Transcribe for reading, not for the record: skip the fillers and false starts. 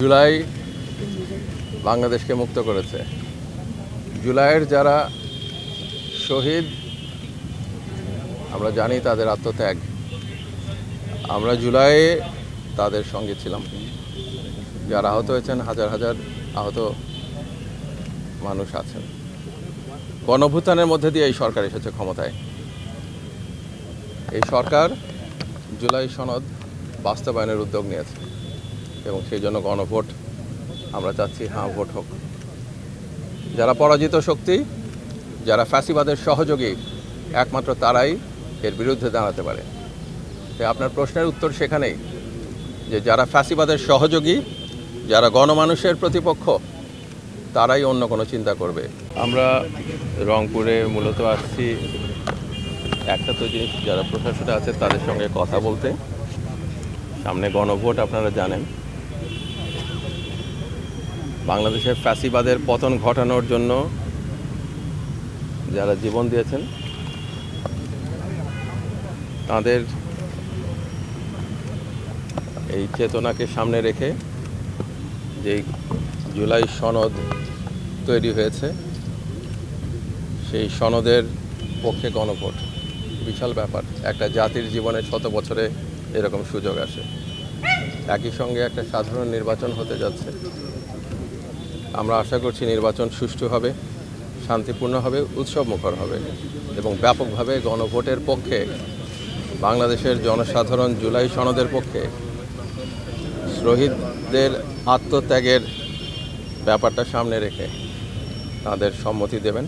জুলাই বাংলাদেশকে মুক্ত করেছে। জুলাইয়ের যারা শহীদ আমরা জানি তাদের আত্মত্যাগ। আমরা জুলাইয়ে তাদের সঙ্গে ছিলাম। যারা আহত হয়েছেন, হাজার হাজার আহত মানুষ আছেন। গণঅভ্যুত্থানের মধ্যে দিয়ে এই সরকার এসেছে ক্ষমতায়। এই সরকার জুলাই সনদ বাস্তবায়নের উদ্যোগ নিয়েছে এবং সেই জন্য গণভোট আমরা চাচ্ছি, হ্যাঁ ভোট হোক। যারা পরাজিত শক্তি, যারা ফ্যাসিবাদের সহযোগী, একমাত্র তারাই এর বিরুদ্ধে দাঁড়াতে পারে। তাই আপনার প্রশ্নের উত্তর সেখানেই যে যারা ফ্যাসিবাদের সহযোগী, যারা গণমানুষের প্রতিপক্ষ, তারাই অন্য কোনো চিন্তা করবে। আমরা রংপুরে মূলত আসছি একটা তো জিনিস, যারা প্রশাসনে আছে তাদের সঙ্গে কথা বলতে। সামনে গণভোট, আপনারা জানেন। বাংলাদেশের ফ্যাসিবাদের পতন ঘটানোর জন্য যারা জীবন দিয়েছেন তাদের এই চেতনাকে সামনে রেখে যেই জুলাই সনদ তৈরি হয়েছে, সেই সনদের পক্ষে গণভোট বিশাল ব্যাপার। একটা জাতির জীবনে 100 বছরে এরকম সুযোগ আসে। একই সঙ্গে একটা সাধারণ নির্বাচন হতে যাচ্ছে। আমরা আশা করছি নির্বাচন সুষ্ঠু হবে, শান্তিপূর্ণ হবে, উৎসবমুখর হবে এবং ব্যাপকভাবে গণভোটের পক্ষে বাংলাদেশের জনসাধারণ জুলাই সনদের পক্ষে শহীদদের আত্মত্যাগের ব্যাপারটা সামনে রেখে তাদের সম্মতি দেবেন।